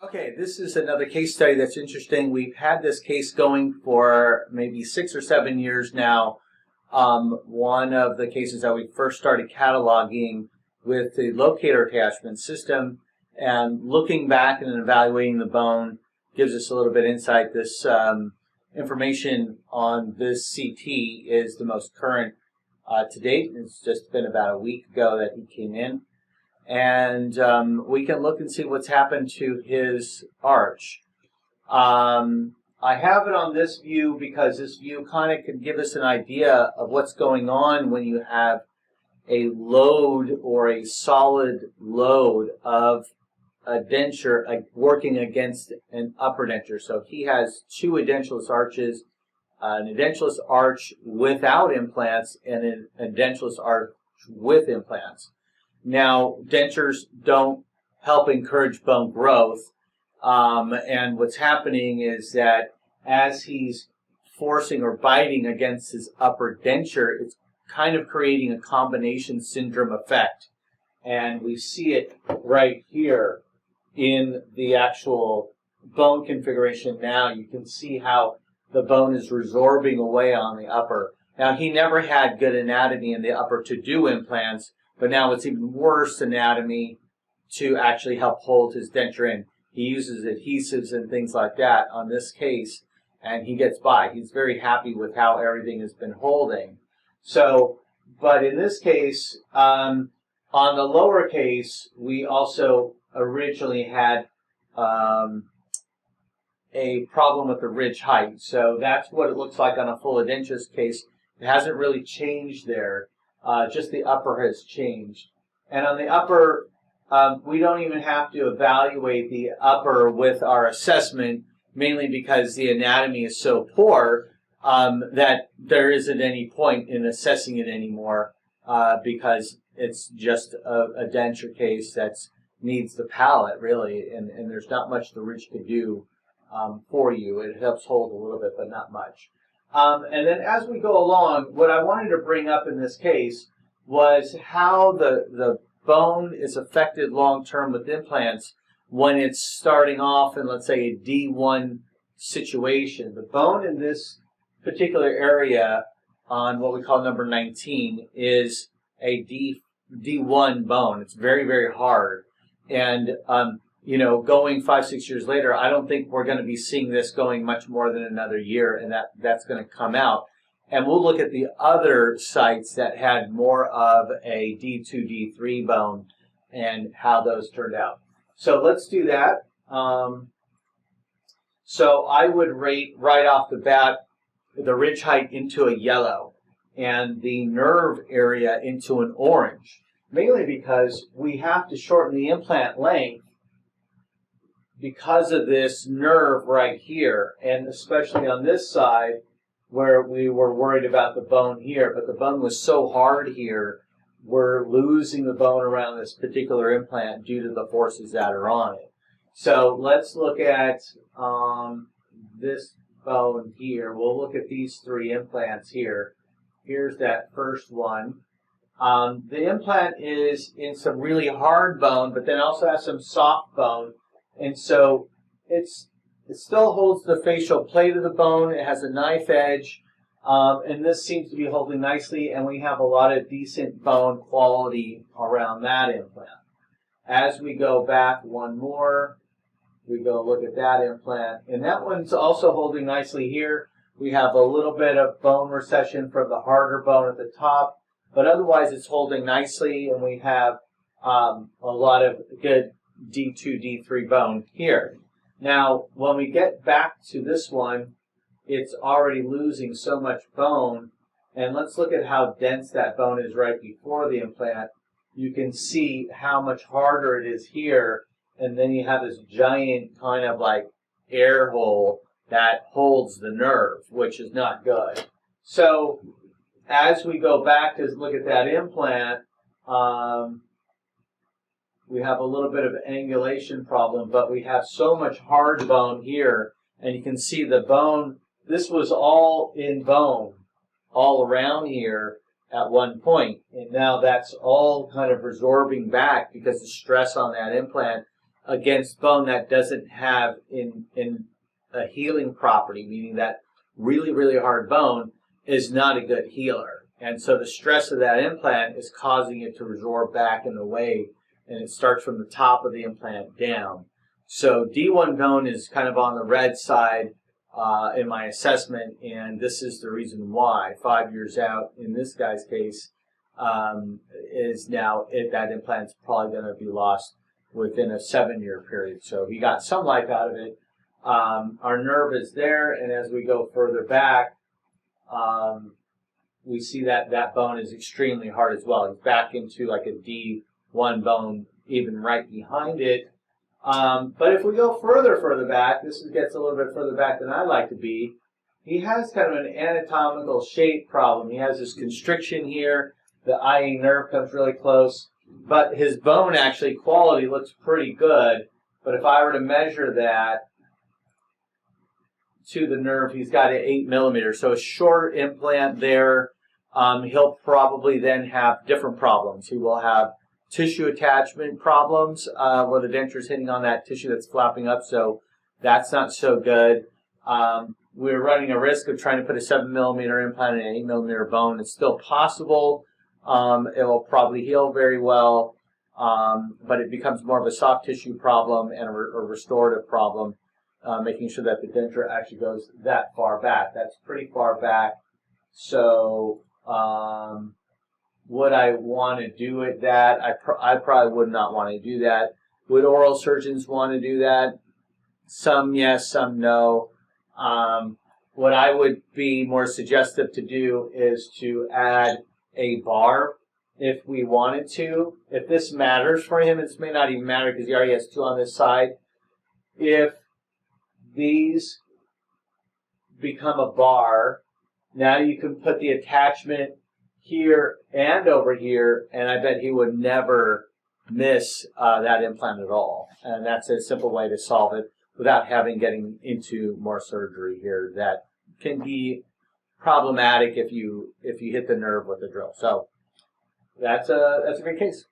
Okay, this is another case study that's interesting. We've had this case going for maybe 6 or 7 years now. One of the cases that we first started cataloging with the locator attachment system, and looking back and evaluating the bone gives us a little bit of insight. This information on this CT is the most current to date. It's just been about a week ago that he came in. And we can look and see what's happened to his arch. I have it on this view because this view kind of can give us an idea of what's going on when you have a load or a solid load of a denture working against an upper denture. So he has two edentulous arches, an edentulous arch without implants and an edentulous arch with implants. Now, dentures don't help encourage bone growth, and what's happening is that as he's forcing or biting against his upper denture, it's kind of creating a combination syndrome effect. And we see it right here in the actual bone configuration now. You can see how the bone is resorbing away on the upper. Now, he never had good anatomy in the upper to do implants, but now it's even worse anatomy to actually help hold his denture in. He uses adhesives and things like that on this case, and he gets by. He's very happy with how everything has been holding. So, but in this case, on the lower case, we also originally had a problem with the ridge height. So that's what it looks like on a full edentulous case. It hasn't really changed there. Just the upper has changed. And on the upper, we don't even have to evaluate the upper with our assessment, mainly because the anatomy is so poor that there isn't any point in assessing it anymore because it's just a denture case that needs the palate, really, and there's not much the ridge can do for you. It helps hold a little bit, but not much. And then as we go along, what I wanted to bring up in this case was how the bone is affected long-term with implants when it's starting off in, let's say, a D1 situation. The bone in this particular area on what we call number 19 is a D1 bone. It's very, very hard. And you know, going 5-6 years later, I don't think we're going to be seeing this going much more than another year, and that's going to come out. And we'll look at the other sites that had more of a D2, D3 bone and how those turned out. So let's do that. So I would rate right off the bat the ridge height into a yellow and the nerve area into an orange, mainly because we have to shorten the implant length because of this nerve right here, and especially on this side where we were worried about the bone here, but the bone was so hard here, we're losing the bone around this particular implant due to the forces that are on it. So let's look at this bone here. We'll look at these three implants here. Here's that first one. The implant is in some really hard bone, but then also has some soft bone. And so it still holds the facial plate of the bone. It has a knife edge, and this seems to be holding nicely, and we have a lot of decent bone quality around that implant. As we go back one more, we go look at that implant, and that one's also holding nicely here. We have a little bit of bone recession from the harder bone at the top, but otherwise it's holding nicely, and we have a lot of good D2, D3 bone here. Now, when we get back to this one, it's already losing so much bone, and let's look at how dense that bone is right before the implant. You can see how much harder it is here, and then you have this giant kind of like air hole that holds the nerve, which is not good. So, as we go back to look at that implant, we have a little bit of an angulation problem, but we have so much hard bone here, and you can see the bone, this was all in bone, all around here at one point, and now that's all kind of resorbing back because the stress on that implant against bone that doesn't have in a healing property, meaning that really, really hard bone is not a good healer. And so the stress of that implant is causing it to resorb back in the way, and it starts from the top of the implant down. So D1 bone is kind of on the red side in my assessment, and this is the reason why. 5 years out in this guy's case is now that implant's probably going to be lost within a 7-year period. So he got some life out of it. Our nerve is there, and as we go further back, we see that that bone is extremely hard as well. It's back into like a D1 bone, even right behind it. But if we go further back, this gets a little bit further back than I like to be. He has kind of an anatomical shape problem. He has this constriction here. The IA nerve comes really close. But his bone actually quality looks pretty good. But if I were to measure that to the nerve, he's got an 8 millimeter. So a short implant there. He'll probably then have different problems. He will have tissue attachment problems where the denture is hitting on that tissue that's flapping up, so that's not so good. We're running a risk of trying to put a 7 millimeter implant in an 8 millimeter bone. It's still possible. It will probably heal very well, but it becomes more of a soft tissue problem and a restorative problem, making sure that the denture actually goes that far back. That's pretty far back. So would I want to do it that? I probably would not want to do that. Would oral surgeons want to do that? Some yes, some no. What I would be more suggestive to do is to add a bar if we wanted to. If this matters for him, this may not even matter because he already has 2 on this side. If these become a bar, now you can put the attachment here and over here, and I bet he would never miss that implant at all. And that's a simple way to solve it without getting into more surgery here that can be problematic if you hit the nerve with a drill. So that's a great case.